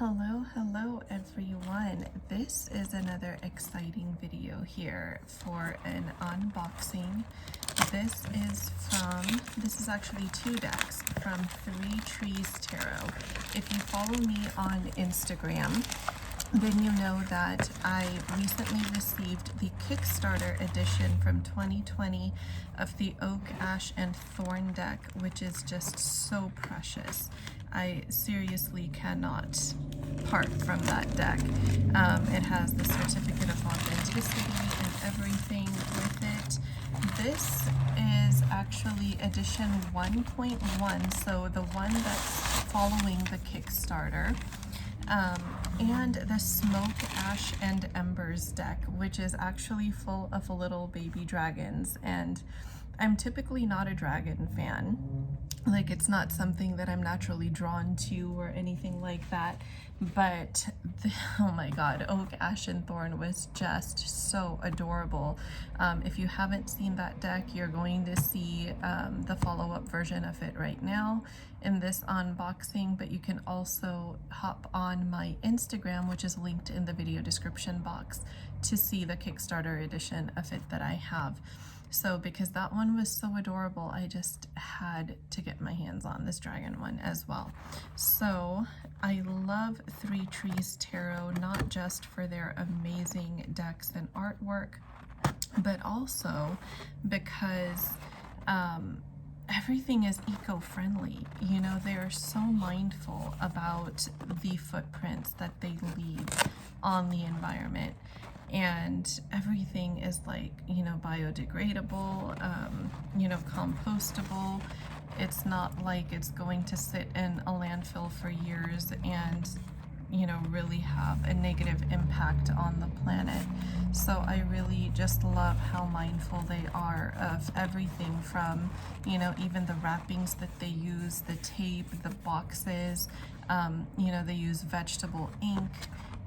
Hello everyone. This is another exciting video here for an unboxing. This is actually two decks from Three Trees Tarot. If you follow me on Instagram, then you know that I recently received the Kickstarter edition from 2020 of the Oak, Ash, and Thorn deck, which is just so precious. I seriously cannot part from that deck. It has the certificate of authenticity and everything with it. This is actually edition 1.1, so the one that's following the Kickstarter. And the Smoke, Ash, and Embers deck, which is actually full of little baby dragons. And I'm typically not a dragon fan. Like, it's not something that I'm naturally drawn to or anything like that. But, oh my god, Oak, Ash, and Thorn was just so adorable. If you haven't seen that deck, you're going to see the follow-up version of it right now in this unboxing, but you can also hop on my Instagram, which is linked in the video description box, to see the Kickstarter edition of it that I have. So because that one was so adorable, I just had to get my hands on this dragon one as well. So I love Three Trees Tarot, not just for their amazing decks and artwork, but also because everything is eco-friendly. You know, they are so mindful about the footprints that they leave on the environment. And everything is, like, you know, biodegradable, you know, compostable. It's not like it's going to sit in a landfill for years and, you know, really have a negative impact on the planet. So I really just love how mindful they are of everything from, you know, even the wrappings that they use, the tape, the boxes, you know, they use vegetable ink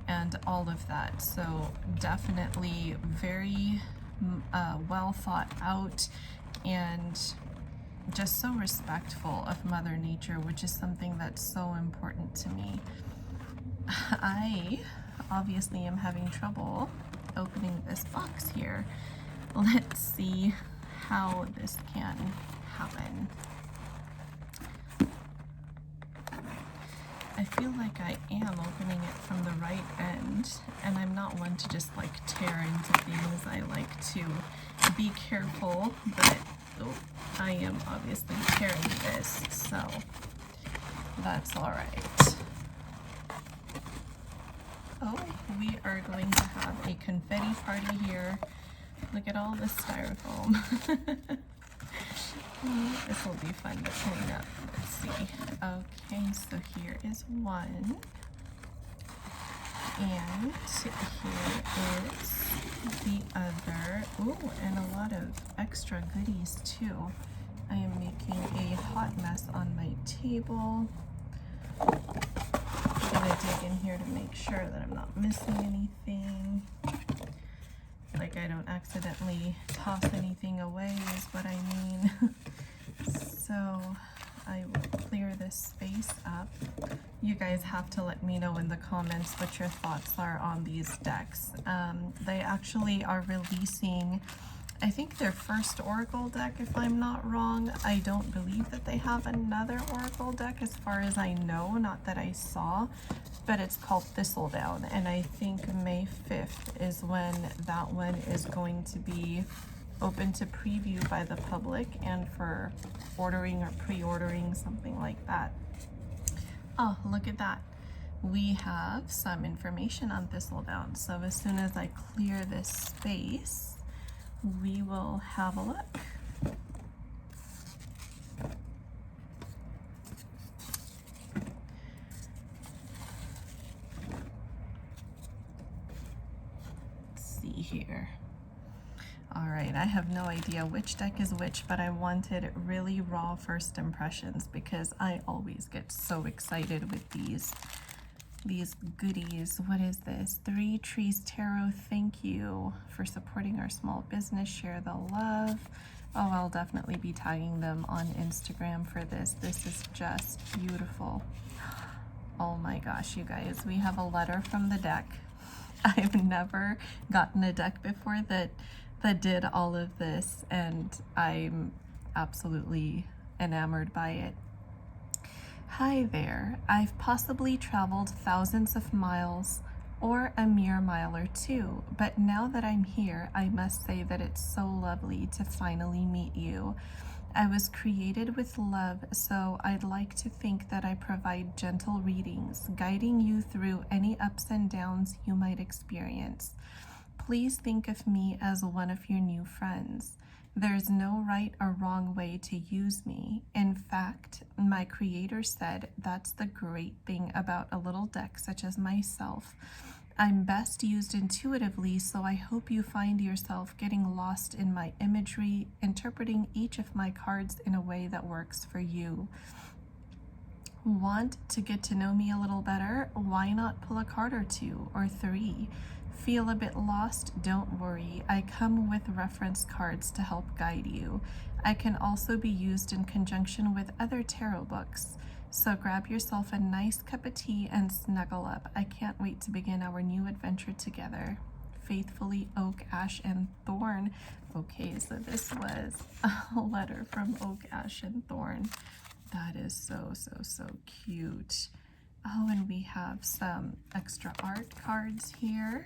and all of that. So definitely very well thought out and just so respectful of Mother Nature, which is something that's so important to me. I obviously am having trouble opening this box here. Let's see how this can happen. I feel like I am opening it from the right end, and I'm not one to just like tear into things. I like to be careful, but I am obviously tearing this, so that's all right. Oh, we are going to have a confetti party here. Look at all this styrofoam. This will be fun to clean up. Let's see. Okay, so here is one. And here is the other. Ooh, and a lot of extra goodies too. I am making a hot mess on my table. I'm gonna dig in here to make sure that I'm not missing anything. Like I don't accidentally toss anything away is what I mean. So I will clear this space up. You guys have to let me know in the comments what your thoughts are on these decks. They actually are releasing, I think, their first Oracle deck, if I'm not wrong. I don't believe that they have another Oracle deck as far as I know, not that I saw, but it's called Thistledown, and I think May 5th is when that one is going to be open to preview by the public and for ordering or pre-ordering, something like that. Oh, look at that. We have some information on Thistledown, so as soon as I clear this space, we will have a look. Let's see here. All right, I have no idea which deck is which, but I wanted really raw first impressions because I always get so excited with these goodies. What is this? Three Trees Tarot, thank you for supporting our small business. Share the love. Oh, I'll definitely be tagging them on Instagram for this. This is just beautiful. Oh my gosh, you guys, we have a letter from the deck. I've never gotten a deck before that did all of this, and I'm absolutely enamored by it. Hi there. I've possibly traveled thousands of miles or a mere mile or two, but now that I'm here, I must say that it's so lovely to finally meet you. I was created with love, so I'd like to think that I provide gentle readings, guiding you through any ups and downs you might experience. Please think of me as one of your new friends. There's no right or wrong way to use me. In fact, my creator said that's the great thing about a little deck such as myself. I'm best used intuitively, so I hope you find yourself getting lost in my imagery, interpreting each of my cards in a way that works for you. Want to get to know me a little better? Why not pull a card or two or three? Feel a bit lost? Don't worry. I come with reference cards to help guide you. I can also be used in conjunction with other tarot books. So grab yourself a nice cup of tea and snuggle up. I can't wait to begin our new adventure together. Faithfully, Oak, Ash, and Thorn. Okay, so this was a letter from Oak, Ash, and Thorn. That is so cute. Oh, and we have some extra art cards here.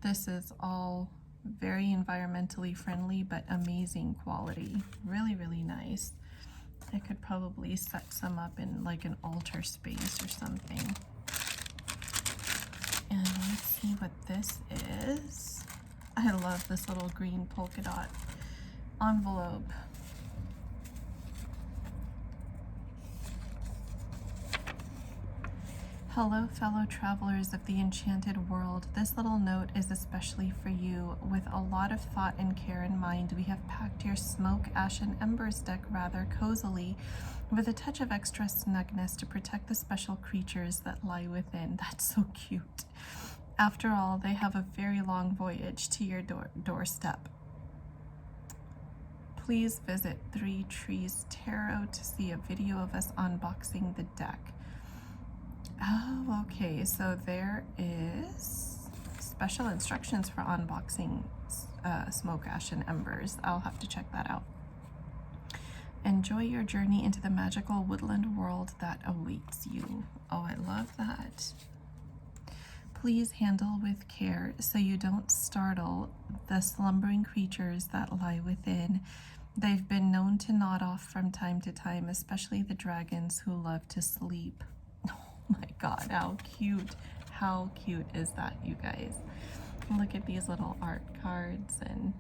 This is all very environmentally friendly, but amazing quality. Really nice. I could probably set some up in like an altar space or something. And let's see what this is. I love this little green polka dot envelope. Hello, fellow travelers of the enchanted world. This little note is especially for you. With a lot of thought and care in mind, we have packed your Smoke, Ash, and Embers deck rather cozily, with a touch of extra snugness to protect the special creatures that lie within. That's so cute. After all, they have a very long voyage to your doorstep. Please visit 3 Trees Tarot to see a video of us unboxing the deck. Oh, okay, so there is special instructions for unboxing Smoke, Ash, and Embers. I'll have to check that out. Enjoy your journey into the magical woodland world that awaits you. Oh, I love that. Please handle with care so you don't startle the slumbering creatures that lie within. They've been known to nod off from time to time, especially the dragons who love to sleep. Oh my god, how cute. How cute is that, you guys? Look at these little art cards, and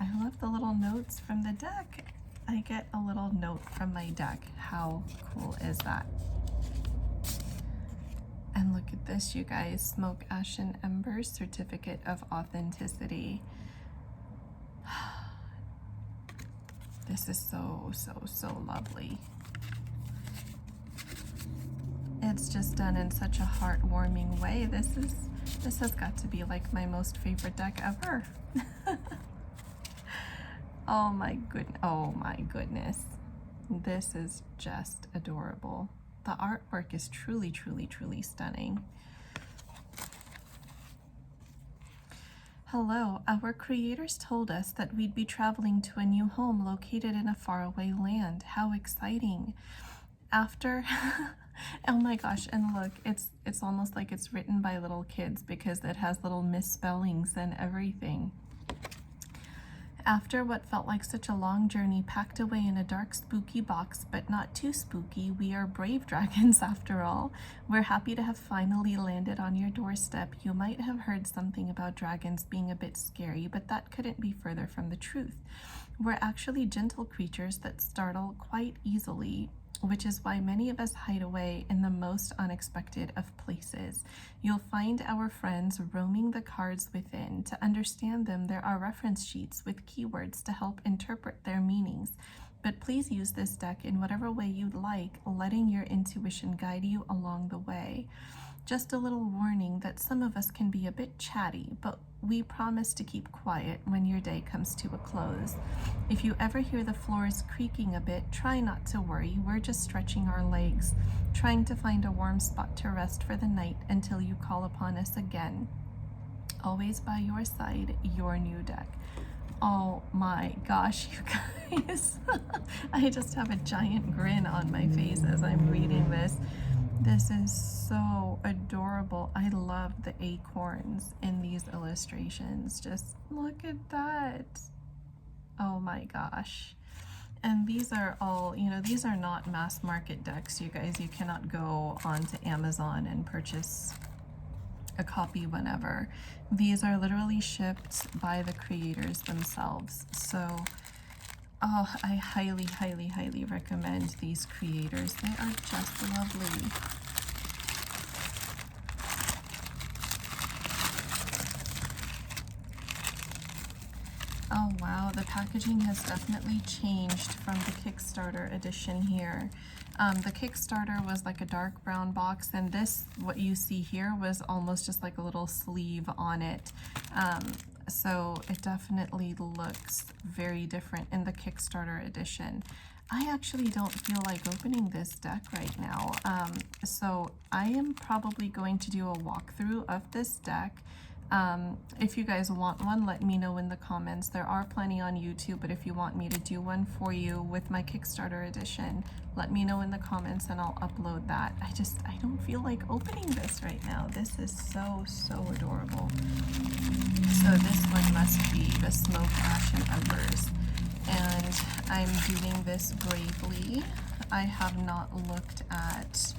I love the little notes from the deck. I get a little note from my deck. How cool is that? And look at this, you guys. Smoke, Ash, and Embers Certificate of Authenticity. This is so lovely. It's just done in such a heartwarming way. This has got to be like my most favorite deck ever. Oh my goodness. This is just adorable. The artwork is truly stunning. Hello, our creators told us that we'd be traveling to a new home located in a faraway land. How exciting. After oh my gosh, and look, it's almost like it's written by little kids because it has little misspellings and everything. After what felt like such a long journey packed away in a dark, spooky box, but not too spooky, we are brave dragons after all. We're happy to have finally landed on your doorstep. You might have heard something about dragons being a bit scary, but that couldn't be further from the truth. We're actually gentle creatures that startle quite easily, which is why many of us hide away in the most unexpected of places. You'll find our friends roaming the cards within. To understand them, there are reference sheets with keywords to help interpret their meanings. But please use this deck in whatever way you'd like, letting your intuition guide you along the way. Just a little warning that some of us can be a bit chatty, but we promise to keep quiet when your day comes to a close. If you ever hear the floors creaking a bit, try not to worry. We're just stretching our legs, trying to find a warm spot to rest for the night until you call upon us again. Always by your side, your new deck. Oh my gosh, you guys. I just have a giant grin on my face as I'm reading this. This is so adorable. I love the acorns in these illustrations. Just look at that. Oh my gosh. And these are all, you know, these are not mass market decks, you guys. You cannot go onto Amazon and purchase a copy whenever. These are literally shipped by the creators themselves. So oh, I highly, highly, highly recommend these creators. They are just lovely. Oh wow, the packaging has definitely changed from the Kickstarter edition here. The Kickstarter was like a dark brown box, and this, what you see here, was almost just like a little sleeve on it. So it definitely looks very different in the Kickstarter edition. I actually don't feel like opening this deck right now. So I am probably going to do a walkthrough of this deck. If you guys want one, let me know in the comments. There are plenty on YouTube, but if you want me to do one for you with my Kickstarter edition, let me know in the comments and I'll upload that. I don't feel like opening this right now. This is so, so adorable. So this one must be the Smoke, Ash and Embers. And I'm doing this bravely. I have not looked at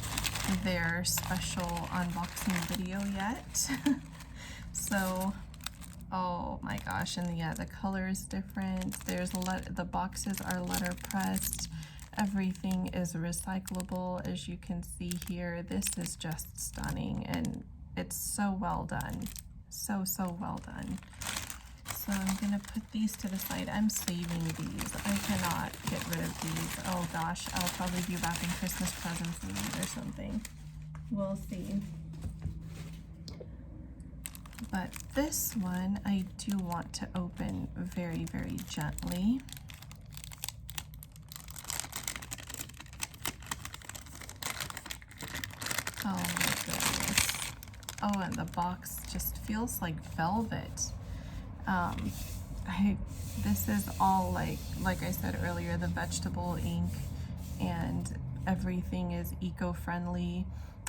their special unboxing video yet. So, oh my gosh, and yeah, the color is different. The boxes are letter pressed. Everything is recyclable, as you can see here. This is just stunning, and it's so well done. So, so well done. So I'm gonna put these to the side. I'm saving these. I cannot get rid of these. Oh gosh, I'll probably be wrapping Christmas presents in these or something. We'll see. But this one I do want to open very, very gently. Oh my goodness. Oh, and the box just feels like velvet. This is all like I said earlier, the vegetable ink, and everything is eco-friendly,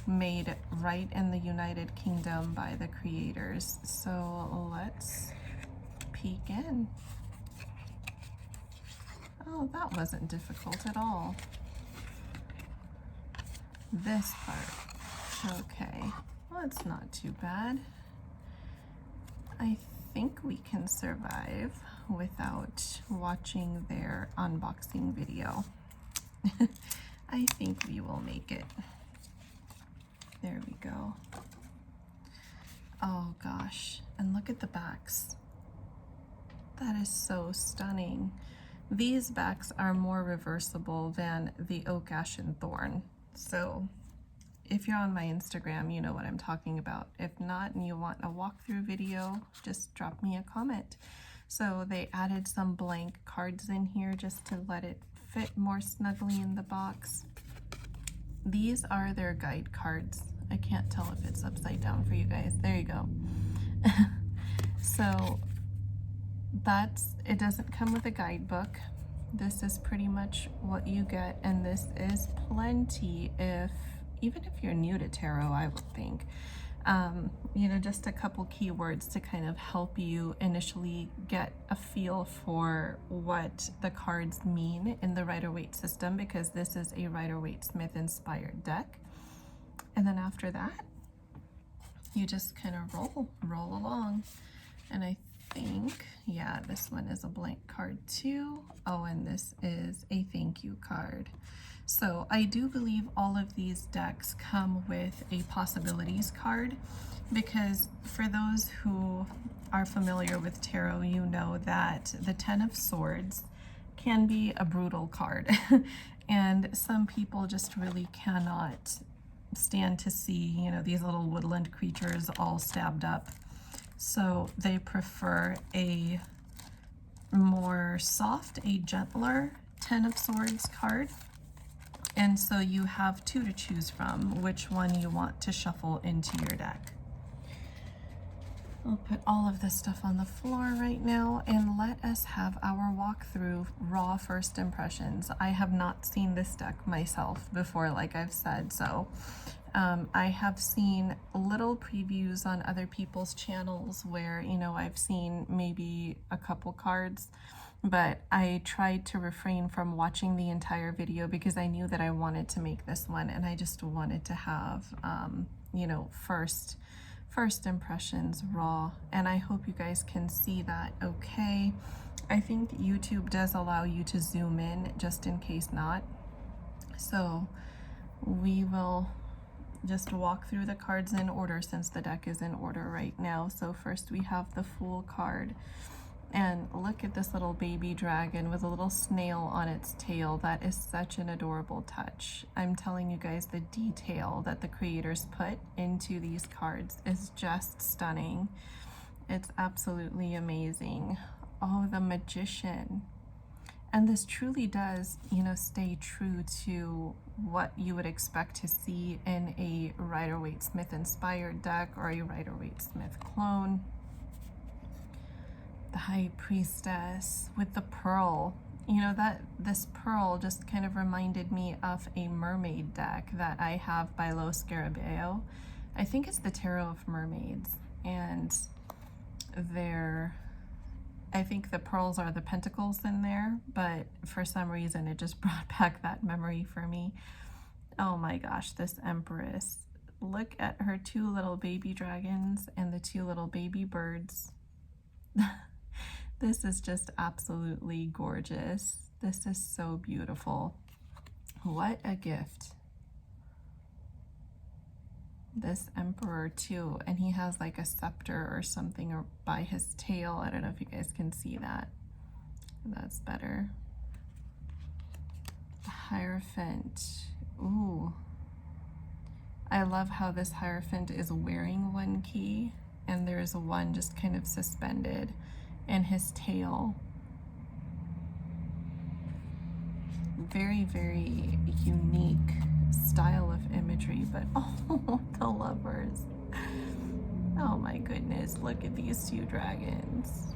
made right in the United Kingdom by the creators. So let's peek in. Oh, that wasn't difficult at all. This part, okay, well, it's not too bad. I think we can survive without watching their unboxing video. I think we will make it. There we go. Oh gosh, and look at the backs. That is so stunning. These backs are more reversible than the Oak, Ash, and Thorn. So if you're on my Instagram, you know what I'm talking about. If not, and you want a walkthrough video, just drop me a comment. So they added some blank cards in here just to let it fit more snugly in the box. These are their guide cards. I can't tell if it's upside down for you guys. There you go. So it doesn't come with a guidebook. This is pretty much what you get, and this is plenty even if you're new to tarot, I would think. You know, just a couple keywords to kind of help you initially get a feel for what the cards mean in the Rider-Waite system, because this is a Rider-Waite-Smith inspired deck. And then after that, you just kind of roll along. And I think, yeah, this one is a blank card too. Oh, and this is a thank you card. So I do believe all of these decks come with a possibilities card, because for those who are familiar with tarot, you know that the Ten of Swords can be a brutal card. And some people just really cannot stand to see, you know, these little woodland creatures all stabbed up. So they prefer a more soft, a gentler Ten of Swords card. And so you have two to choose from, which one you want to shuffle into your deck. I'll put all of this stuff on the floor right now and let us have our walkthrough, raw first impressions. I have not seen this deck myself before, like I've said, so I have seen little previews on other people's channels where, you know, I've seen maybe a couple cards, but I tried to refrain from watching the entire video because I knew that I wanted to make this one, and I just wanted to have, you know, first impressions raw, and I hope you guys can see that okay. I think YouTube does allow you to zoom in just in case not, so we will just walk through the cards in order since the deck is in order right now. So first we have the Fool card, and look at this little baby dragon with a little snail on its tail. That is such an adorable touch. I'm telling you guys, the detail that the creators put into these cards is just stunning. It's absolutely amazing. Oh, the Magician. And this truly does, you know, stay true to what you would expect to see in a Rider-Waite-Smith inspired deck or a Rider-Waite-Smith clone. The High Priestess with the pearl. You know, that this pearl just kind of reminded me of a mermaid deck that I have by Lo Scarabeo. I think it's the Tarot of Mermaids, and I think the pearls are the pentacles in there, but for some reason it just brought back that memory for me. Oh my gosh, this Empress. Look at her two little baby dragons and the two little baby birds. This is just absolutely gorgeous. This is so beautiful. What a gift. This Emperor too, and he has like a scepter or something or by his tail. I don't know if you guys can see that. That's better. The Hierophant. Ooh. I love how this Hierophant is wearing one key and there's one just kind of suspended in his tail. Very, very unique style of imagery, but oh, the Lovers. Oh my goodness, look at these two dragons.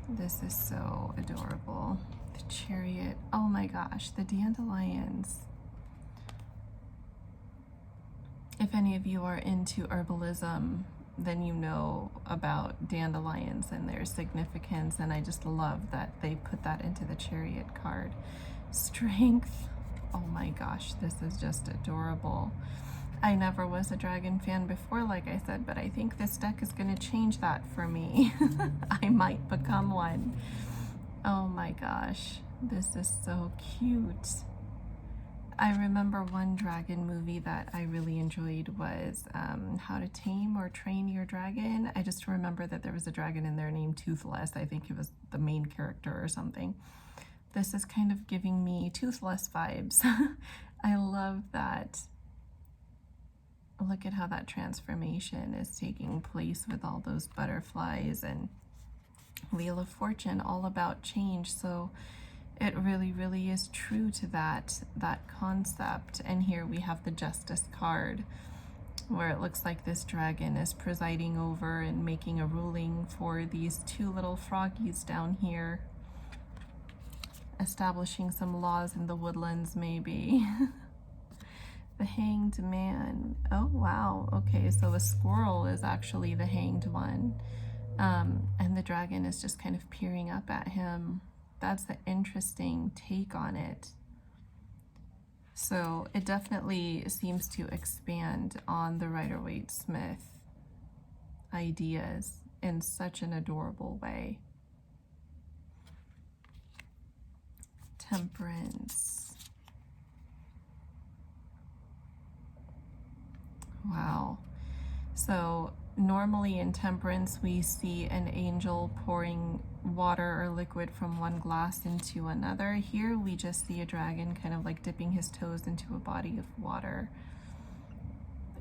This is so adorable. The Chariot. Oh my gosh, the dandelions. If any of you are into herbalism, then you know about dandelions and their significance, and I just love that they put that into the Chariot card. Strength. Oh my gosh, this is just adorable. I never was a dragon fan before, like I said, but I think this deck is going to change that for me. I might become one. Oh my gosh, this is so cute. I remember one dragon movie that I really enjoyed was How to Tame or Train Your Dragon. I just remember that there was a dragon in there named Toothless. I think he was the main character or something. This is kind of giving me Toothless vibes. I love that. Look at how that transformation is taking place with all those butterflies, and Wheel of Fortune, all about change. So it really, really is true to that concept. And here we have the Justice card, where it looks like this dragon is presiding over and making a ruling for these two little froggies down here, establishing some laws in the woodlands maybe. The Hanged Man. Oh wow, okay, so a squirrel is actually the hanged one, and the dragon is just kind of peering up at him. That's the interesting take on it. So it definitely seems to expand on the Rider-Waite-Smith ideas in such an adorable way. Temperance. Wow. So normally in Temperance, we see an angel pouring water or liquid from one glass into another. Here we just see a dragon kind of like dipping his toes into a body of water.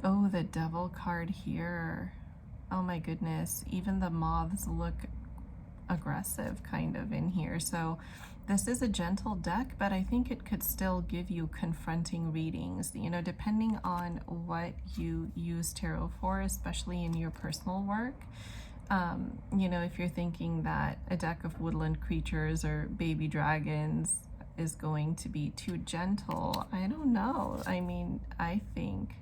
Oh, the devil card here. Oh my goodness. Even the moths look aggressive kind of in here. So this is a gentle deck, but I think it could still give you confronting readings, you know, depending on what you use tarot for, especially in your personal work. You know, if you're thinking that a deck of woodland creatures or baby dragons is going to be too gentle, I don't know. I mean, I think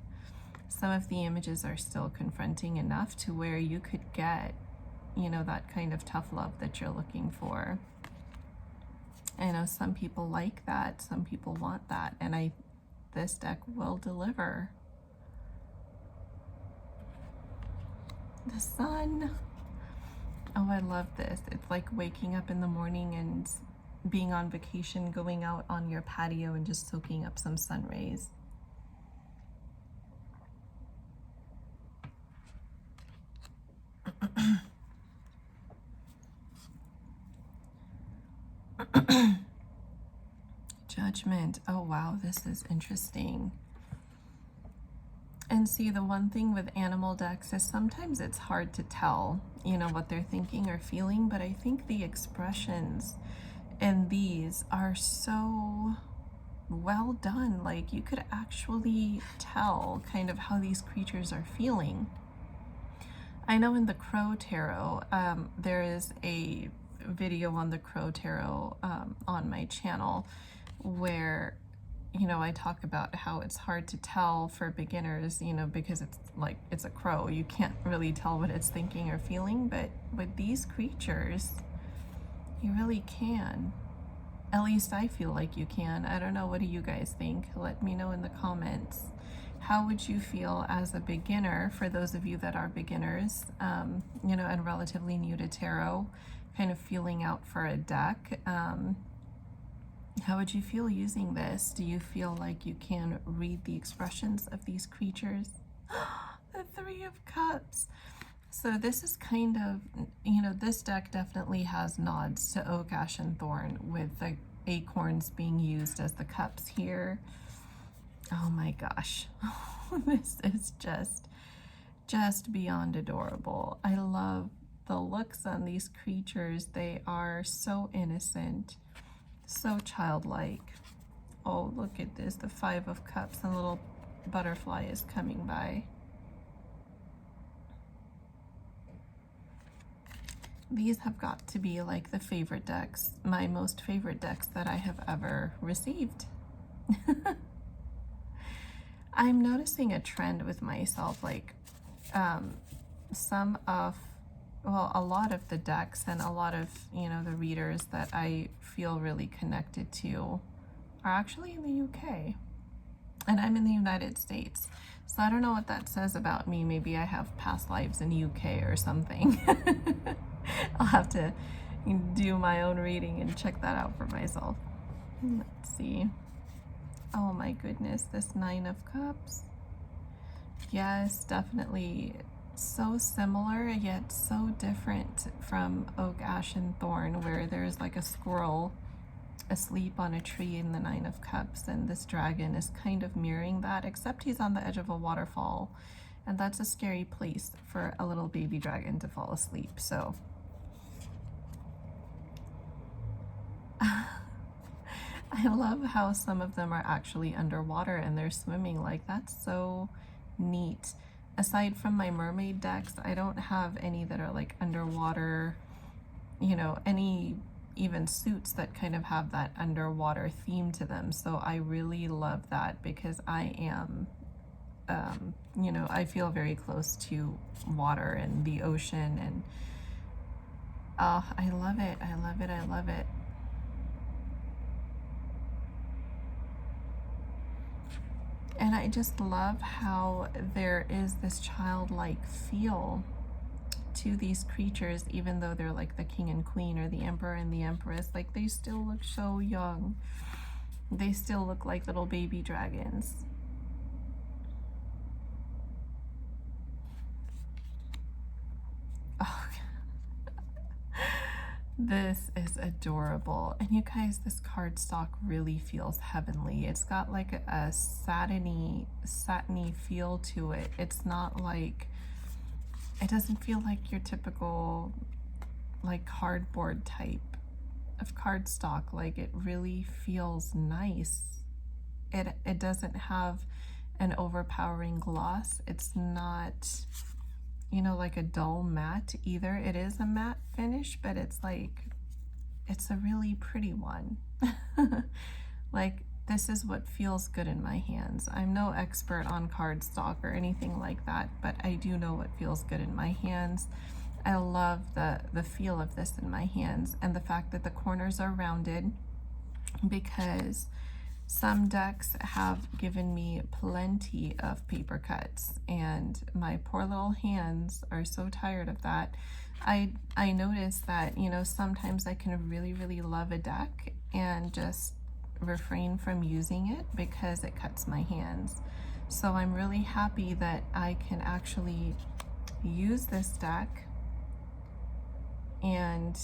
some of the images are still confronting enough to where you could get, you know, that kind of tough love that you're looking for. I know some people like that, some people want that, and this deck will deliver. The sun. Oh, I love this. It's like waking up in the morning and being on vacation, going out on your patio and just soaking up some sun rays. Judgment. Oh wow, this is interesting. And see, the one thing with animal decks is sometimes it's hard to tell, you know, what they're thinking or feeling, but I think the expressions in these are so well done. Like, you could actually tell kind of how these creatures are feeling. I know in the Crow Tarot, there is a video on the Crow Tarot on my channel where, you know, I talk about how it's hard to tell for beginners, you know, because it's like, it's a crow. You can't really tell what it's thinking or feeling, but with these creatures, you really can. At least I feel like you can. I don't know, what do you guys think? Let me know in the comments. How would you feel as a beginner, for those of you that are beginners, you know, and relatively new to tarot, kind of feeling out for a deck? How would you feel using this? Do you feel like you can read the expressions of these creatures? The Three of Cups. So this is kind of, you know, this deck definitely has nods to Oak, Ash, and Thorn, with the acorns being used as the cups here. Oh my gosh. This is just beyond adorable. I love the looks on these creatures. They are so innocent, so childlike. Oh, look at this, the Five of Cups, and a little butterfly is coming by. These have got to be like the favorite decks, my most favorite decks that I have ever received. I'm noticing a trend with myself, like some of, well, a lot of the decks and a lot of, you know, the readers that I feel really connected to are actually in the UK, and I'm in the United States. So I don't know what that says about me. Maybe I have past lives in UK or something. I'll have to do my own reading and check that out for myself. Let's see. Oh my goodness, this Nine of Cups. Yes, definitely so similar yet so different from Oak, Ash, and Thorn, where there's like a squirrel asleep on a tree in the Nine of Cups, and this dragon is kind of mirroring that, except he's on the edge of a waterfall, and that's a scary place for a little baby dragon to fall asleep. So I love how some of them are actually underwater and they're swimming. Like, that's so neat. Aside from my mermaid decks, I don't have any that are like underwater, you know, any even suits that kind of have that underwater theme to them. So I really love that, because I am, you know, I feel very close to water and the ocean, and I love it. I love it. I love it. And I just love how there is this childlike feel to these creatures, even though they're like the king and queen or the emperor and the empress. Like, they still look so young. They still look like little baby dragons. This is adorable. And you guys, this cardstock really feels heavenly. It's got like a satiny feel to it. It's not like, it doesn't feel like your typical like cardboard type of cardstock. Like, it really feels nice. It doesn't have an overpowering gloss. It's not, you know, like a dull matte either. It is a matte finish, but it's like, it's a really pretty one. Like, this is what feels good in my hands. I'm no expert on cardstock or anything like that, but I do know what feels good in my hands. I love the feel of this in my hands, and the fact that the corners are rounded, because some decks have given me plenty of paper cuts, and my poor little hands are so tired of that. I noticed that, you know, sometimes I can really love a deck and just refrain from using it because it cuts my hands. So I'm really happy that I can actually use this deck and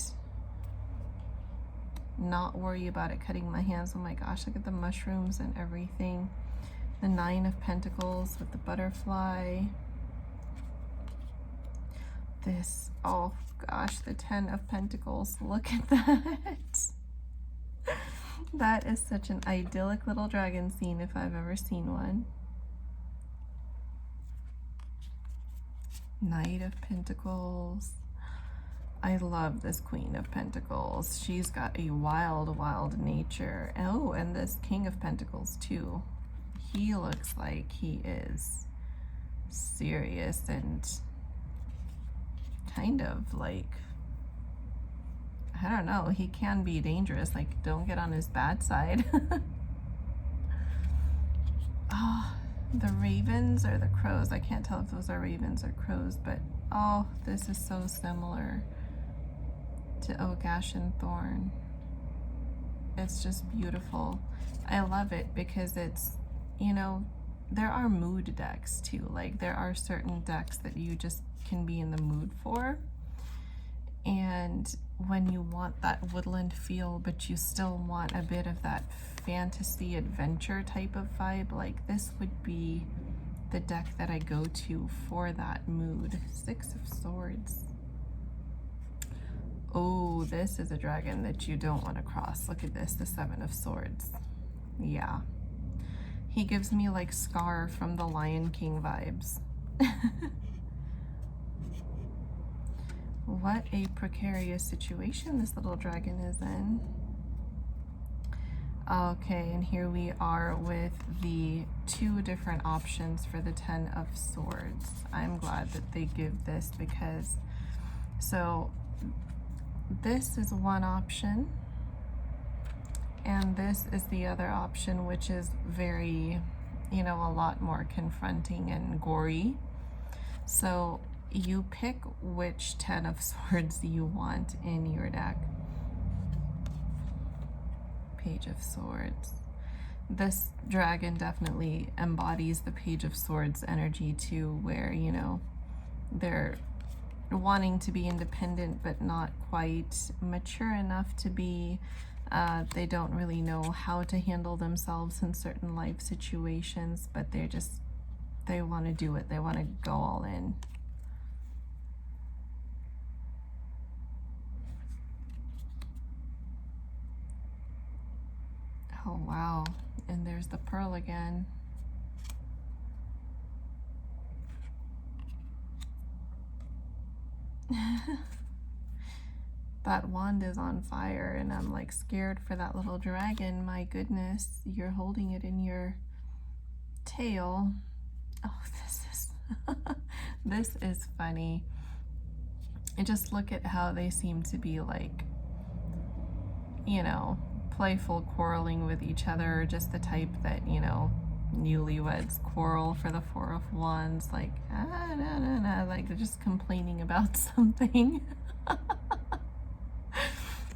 not worry about it cutting my hands. Oh my gosh, look at the mushrooms and everything. The 9 of Pentacles with the butterfly. This, oh gosh, the 10 of Pentacles. Look at that. That is such an idyllic little dragon scene if I've ever seen one. Knight of Pentacles. I love this Queen of Pentacles. She's got a wild nature. Oh, and this King of Pentacles too. He looks like he is serious and kind of like, I don't know, he can be dangerous. Like, don't get on his bad side. Oh, the ravens or the crows. I can't tell if those are ravens or crows, but oh, this is so similar to Oak, Ash, and Thorn. It's just beautiful. I love it because it's, you know, there are mood decks too. Like, there are certain decks that you just can be in the mood for, and when you want that woodland feel but you still want a bit of that fantasy adventure type of vibe, like this would be the deck that I go to for that mood. 6 of Swords. Oh, this is a dragon that you don't want to cross. Look at this, the 7 of Swords. Yeah. He gives me like Scar from the Lion King vibes. What a precarious situation this little dragon is in. Okay, and here we are with the 2 different options for the 10 of Swords. I'm glad that they give this because, so this is one option and this is the other option, which is very, you know, a lot more confronting and gory. So you pick which 10 of Swords you want in your deck. Page of Swords. This dragon definitely embodies the Page of Swords energy too, where, you know, they're wanting to be independent but not quite mature enough to be. They don't really know how to handle themselves in certain life situations, but they want to do it. They want to go all in. Oh wow, and there's the pearl again. That wand is on fire and I'm like scared for that little dragon. My goodness, you're holding it in your tail. Oh, this is this is funny. And just look at how they seem to be like, you know, playful quarreling with each other, just the type that, you know, newlyweds quarrel for the 4 of Wands, like, like they're just complaining about something.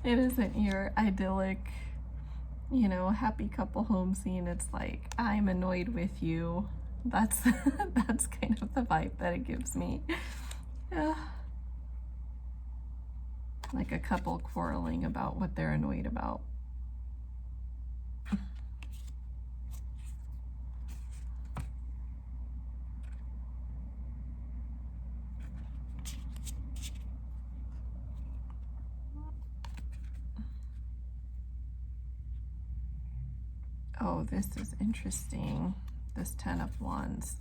It isn't your idyllic, you know, happy couple home scene. It's like, I'm annoyed with you. That's that's kind of the vibe that it gives me. like a couple quarreling about what they're annoyed about. Oh, this is interesting. This 10 of Wands.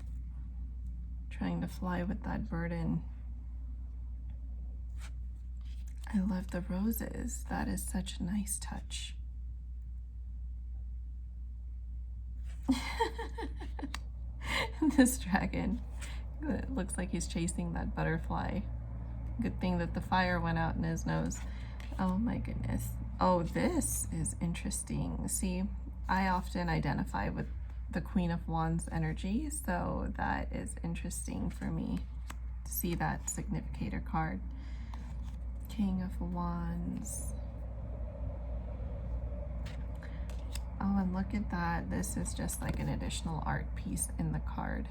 Trying to fly with that burden. I love the roses. That is such a nice touch. This dragon, it looks like he's chasing that butterfly. Good thing that the fire went out in his nose. Oh my goodness. Oh, this is interesting. See, I often identify with the Queen of Wands energy, so that is interesting for me to see that significator card. King of Wands. Oh, and look at that. This is just like an additional art piece in the card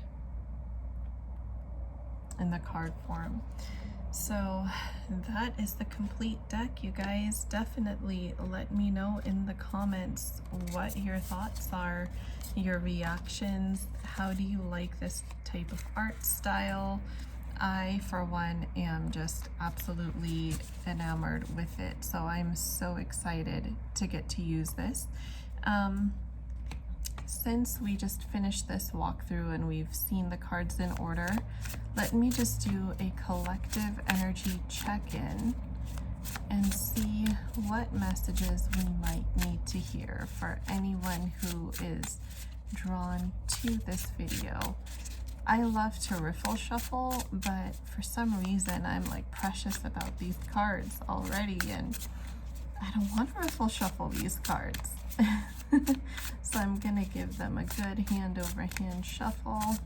form. So that is the complete deck, you guys. Definitely let me know in the comments what your thoughts are, your reactions. How do you like this type of art style? I, for one, am just absolutely enamored with it. So I'm so excited to get to use this. Since we just finished this walkthrough and we've seen the cards in order, let me just do a collective energy check-in and see what messages we might need to hear for anyone who is drawn to this video. I love to riffle shuffle, but for some reason I'm like precious about these cards already, and I don't want to riffle shuffle these cards. So I'm gonna give them a good hand over hand shuffle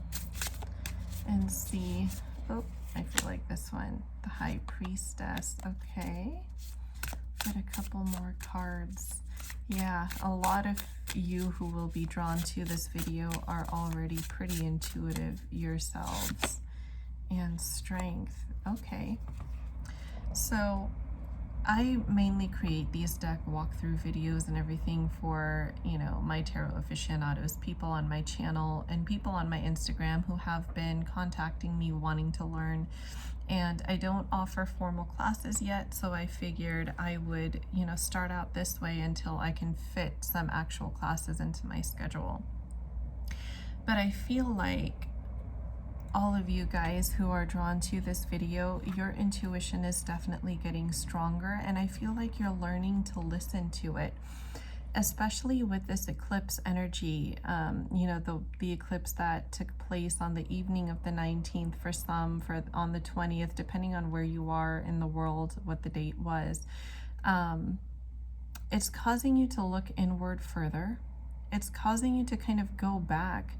and see. Oh, I feel like this one, the High Priestess. Okay, get a couple more cards. Yeah, a lot of you who will be drawn to this video are already pretty intuitive yourselves. And Strength. Okay, so I mainly create these deck walkthrough videos and everything for, you know, my tarot aficionados, people on my channel and people on my Instagram who have been contacting me wanting to learn. And I don't offer formal classes yet, so I figured I would, you know, start out this way until I can fit some actual classes into my schedule. But I feel like all of you guys who are drawn to this video, your intuition is definitely getting stronger, and I feel like you're learning to listen to it, especially with this eclipse energy. You know, the eclipse that took place on the evening of the 19th for some, for on the 20th, depending on where you are in the world, what the date was. It's causing you to look inward further. It's causing you to kind of go back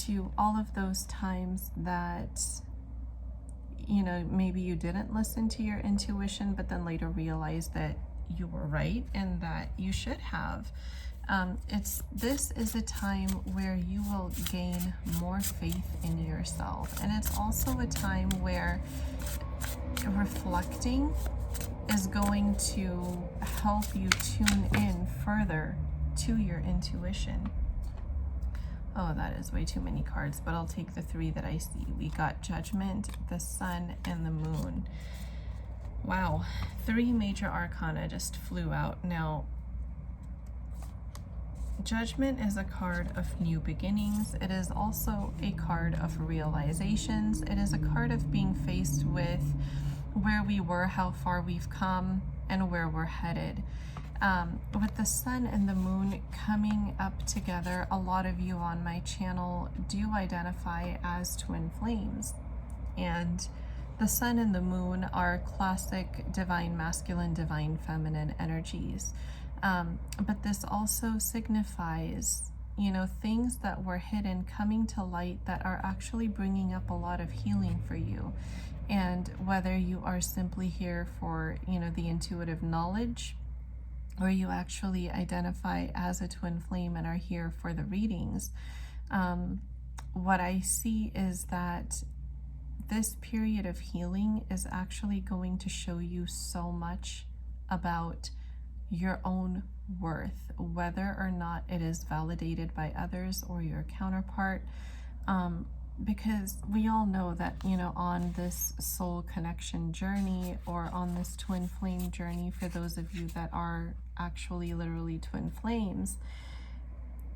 to all of those times that, you know, maybe you didn't listen to your intuition, but then later realized that you were right and that you should have. This is a time where you will gain more faith in yourself, and it's also a time where reflecting is going to help you tune in further to your intuition. Oh, that is way too many cards, but I'll take the three that I see. We got Judgment, the Sun, and the Moon. Wow, 3 major arcana just flew out. Now, Judgment is a card of new beginnings. It is also a card of realizations. It is a card of being faced with where we were, how far we've come, and where we're headed. With the Sun and the Moon coming up together, a lot of you on my channel do identify as twin flames. And the Sun and the Moon are classic divine masculine, divine feminine energies. But this also signifies, you know, things that were hidden coming to light that are actually bringing up a lot of healing for you. And whether you are simply here for, you know, the intuitive knowledge, or you actually identify as a twin flame and are here for the readings, what I see is that this period of healing is actually going to show you so much about your own worth, whether or not it is validated by others or your counterpart. Because we all know that, on this soul connection journey, or on this twin flame journey, for those of you that are actually literally twin flames,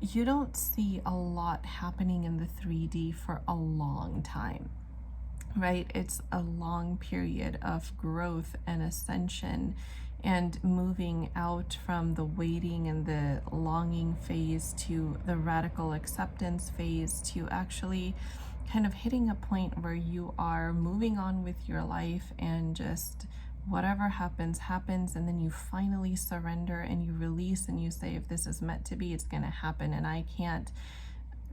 you don't see a lot happening in the 3D for a long time, right? It's a long period of growth and ascension and moving out from the waiting and the longing phase to the radical acceptance phase, to actually kind of hitting a point where you are moving on with your life, and just whatever happens, happens, and then you finally surrender and you release and you say, if this is meant to be, it's going to happen, and I can't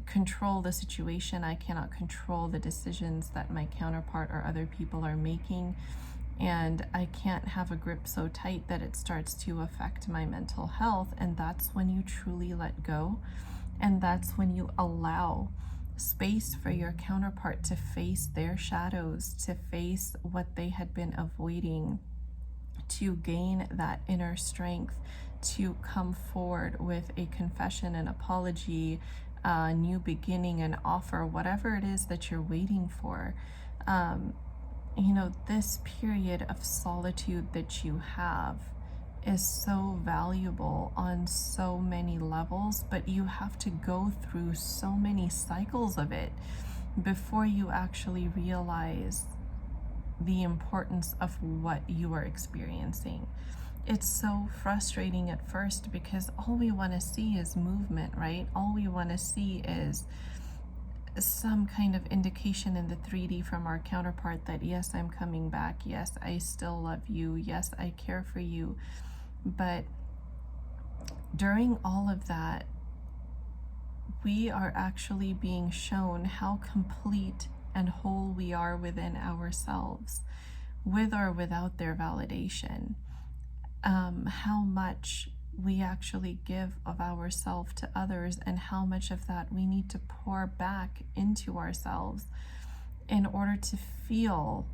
control the situation, I cannot control the decisions that my counterpart or other people are making, and I can't have a grip so tight that it starts to affect my mental health. And that's when you truly let go, and that's when you allow space for your counterpart to face their shadows, to face what they had been avoiding, to gain that inner strength, to come forward with a confession, an apology, a new beginning, an offer, whatever it is that you're waiting for. This period of solitude that you have is so valuable on so many levels, but you have to go through so many cycles of it before you actually realize the importance of what you are experiencing. It's so frustrating at first because all we want to see is movement, right? All we want to see is some kind of indication in the 3D from our counterpart that, yes, I'm coming back. Yes, I still love you. Yes, I care for you. But during all of that, we are actually being shown how complete and whole we are within ourselves, with or without their validation. How much we actually give of ourselves to others, and how much of that we need to pour back into ourselves in order to feel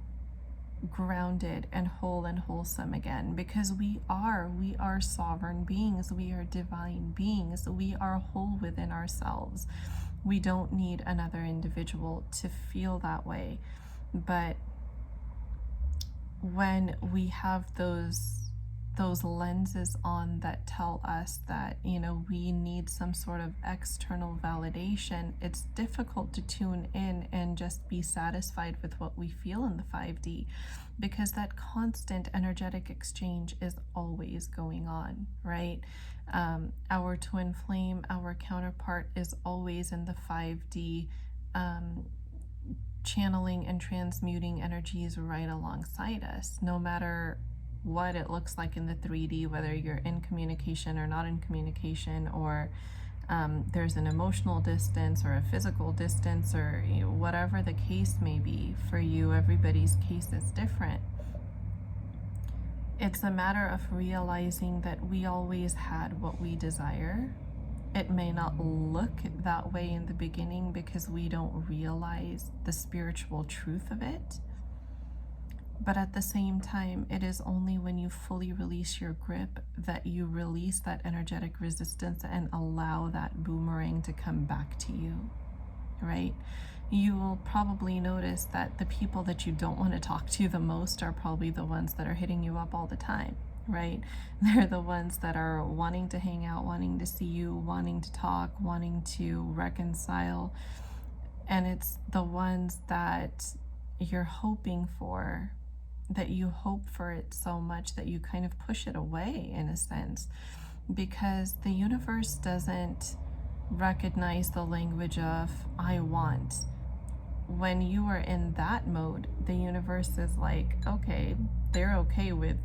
grounded and whole and wholesome again. Because we are sovereign beings, we are divine beings, we are whole within ourselves. We don't need another individual to feel that way. But when we have those lenses on that tell us that, we need some sort of external validation, it's difficult to tune in and just be satisfied with what we feel in the 5D, because that constant energetic exchange is always going on, right? Our twin flame, our counterpart, is always in the 5D, channeling and transmuting energies right alongside us, no matter what it looks like in the 3D, whether you're in communication or not in communication, or there's an emotional distance or a physical distance, or whatever the case may be for you. Everybody's case is different. It's a matter of realizing that we always had what we desire. It may not look that way in the beginning because we don't realize the spiritual truth of it. But at the same time, it is only when you fully release your grip that you release that energetic resistance and allow that boomerang to come back to you, right? You will probably notice that the people that you don't want to talk to the most are probably the ones that are hitting you up all the time, right? They're the ones that are wanting to hang out, wanting to see you, wanting to talk, wanting to reconcile. And it's the ones that you're hoping for, that you hope for it so much that you kind of push it away, in a sense, because the universe doesn't recognize the language of I want. When you are in that mode, the universe is like, okay, they're okay with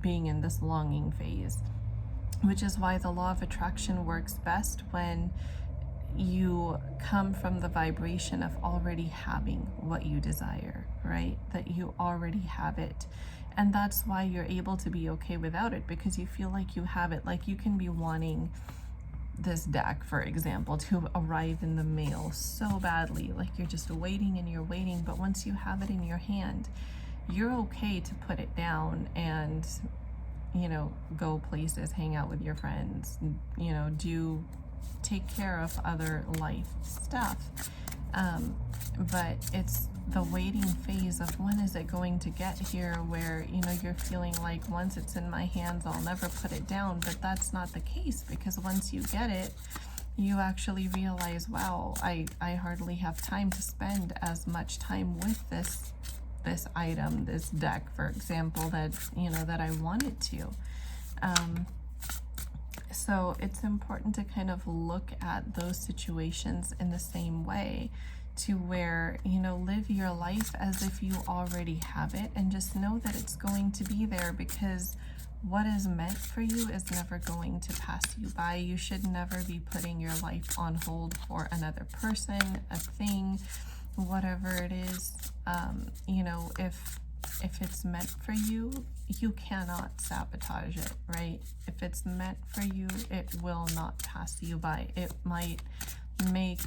being in this longing phase, which is why the law of attraction works best when you come from the vibration of already having what you desire, right? That you already have it. And that's why you're able to be okay without it, because you feel like you have it. Like, you can be wanting this deck, for example, to arrive in the mail so badly. Like, you're just waiting and you're waiting. But once you have it in your hand, you're okay to put it down and, you know, go places, hang out with your friends, you know, do take care of other life stuff. But it's the waiting phase of when is it going to get here, where, you know, you're feeling like once it's in my hands, I'll never put it down. But that's not the case, because once you get it, you actually realize, wow, I hardly have time to spend as much time with this item, this deck, for example, that, you know, that I wanted to. So it's important to kind of look at those situations in the same way, to where, you know, live your life as if you already have it, and just know that it's going to be there, because what is meant for you is never going to pass you by. You should never be putting your life on hold for another person, a thing, whatever it is. You know, if it's meant for you, you cannot sabotage it, right? If it's meant for you, it will not pass you by. It might make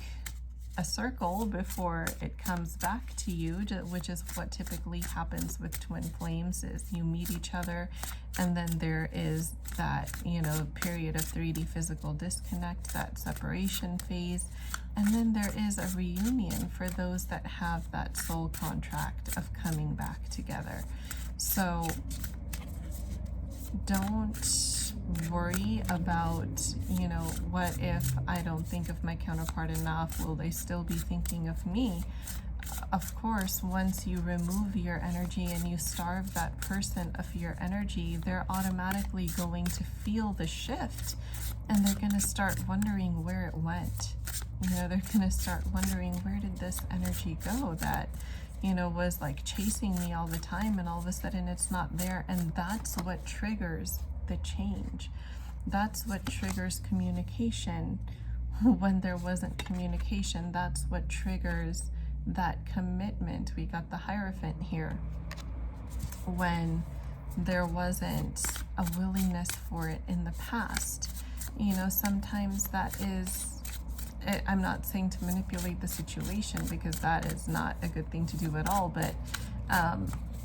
a circle before it comes back to you, which is what typically happens with twin flames, is you meet each other, and then there is that, you know, period of 3D physical disconnect, that separation phase, and then there is a reunion for those that have that soul contract of coming back together. So don't worry about, you know, what if I don't think of my counterpart enough? Will they still be thinking of me? Of course, once you remove your energy and you starve that person of your energy, they're automatically going to feel the shift, and they're going to start wondering where it went. You know, they're going to start wondering, where did this energy go that, you know, was like chasing me all the time, and all of a sudden it's not there. And that's what triggers the change. That's what triggers communication when there wasn't communication. That's what triggers that commitment. We got the Hierophant here, when there wasn't a willingness for it in the past. You know, sometimes that is, I'm not saying to manipulate the situation, because that is not a good thing to do at all, but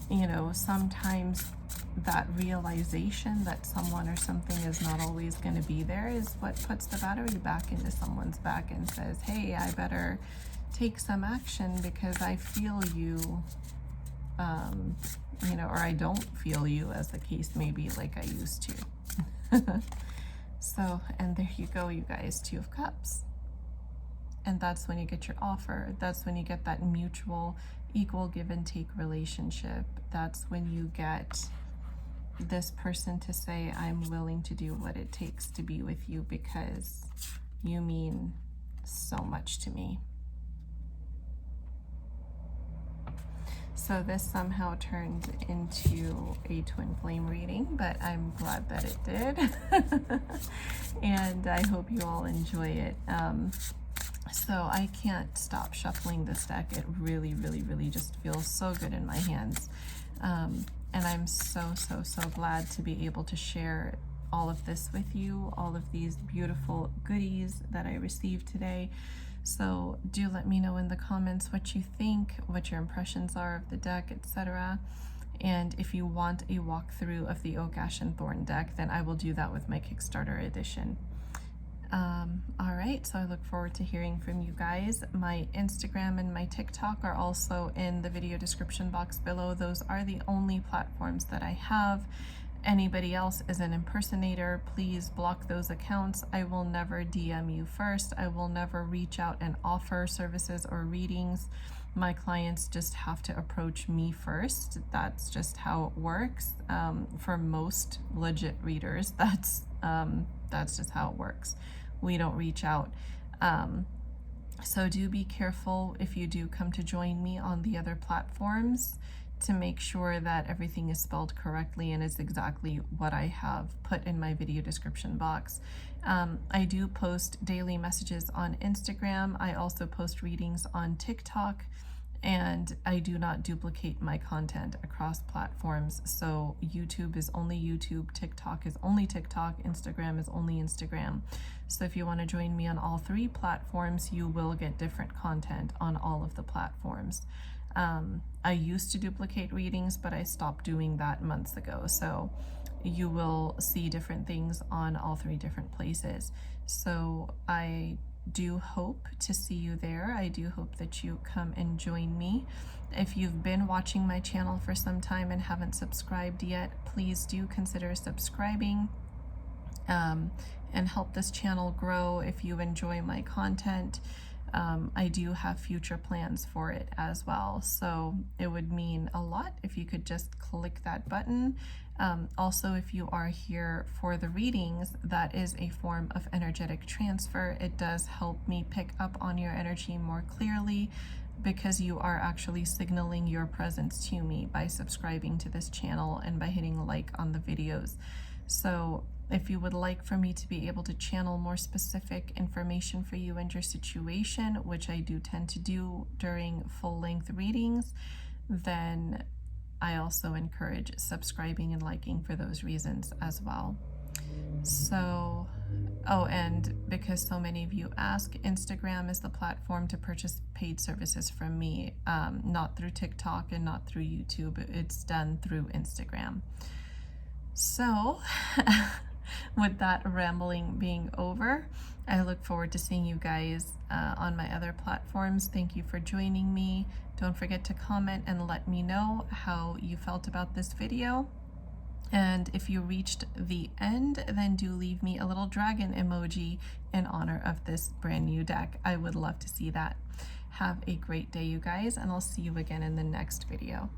you know, sometimes that realization that someone or something is not always going to be there is what puts the battery back into someone's back and says, hey, I better take some action, because I feel you, you know, or I don't feel you, as the case may be, like I used to. So, and there you go, you guys, 2 of Cups. And that's when you get your offer. That's when you get that mutual, equal give and take relationship. That's when you get this person to say, I'm willing to do what it takes to be with you, because you mean so much to me. So this somehow turned into a twin flame reading, but I'm glad that it did. And I hope you all enjoy it. So I can't stop shuffling this deck. It really, really, really just feels so good in my hands. And I'm so glad to be able to share all of this with you, all of these beautiful goodies that I received today. So do let me know in the comments what you think, what your impressions are of the deck, etc. And if you want a walkthrough of the Oak, Ash, and Thorn deck, then I will do that with my Kickstarter edition. All right, so I look forward to hearing from you guys. My Instagram and my TikTok are also in the video description box below. Those are the only platforms that I have. Anybody else is an impersonator, please block those accounts. I will never DM you first. I will never reach out and offer services or readings. My clients just have to approach me first. That's just how it works. For most legit readers, that's just how it works. We don't reach out. So do be careful if you do come to join me on the other platforms, to make sure that everything is spelled correctly and is exactly what I have put in my video description box. I do post daily messages on Instagram. I also post readings on TikTok, and I do not duplicate my content across platforms. So YouTube is only YouTube, TikTok is only TikTok, Instagram is only Instagram. So if you want to join me on all 3 platforms, you will get different content on all of the platforms. I used to duplicate readings, but I stopped doing that months ago. So you will see different things on all 3 different places. So I do hope to see you there. I do hope that you come and join me. If you've been watching my channel for some time and haven't subscribed yet, please do consider subscribing and help this channel grow. If you enjoy my content, I do have future plans for it as well. So it would mean a lot if you could just click that button. Also, if you are here for the readings, that is a form of energetic transfer. It does help me pick up on your energy more clearly because you are actually signaling your presence to me by subscribing to this channel and by hitting like on the videos. So if you would like for me to be able to channel more specific information for you and your situation, which I do tend to do during full-length readings, then I also encourage subscribing and liking for those reasons as well. So, oh, and because so many of you ask, Instagram is the platform to purchase paid services from me, not through TikTok and not through YouTube. It's done through Instagram. So, with that rambling being over, I look forward to seeing you guys on my other platforms. Thank you for joining me. Don't forget to comment and let me know how you felt about this video. And if you reached the end, then do leave me a little dragon emoji in honor of this brand new deck. I would love to see that. Have a great day, you guys, and I'll see you again in the next video.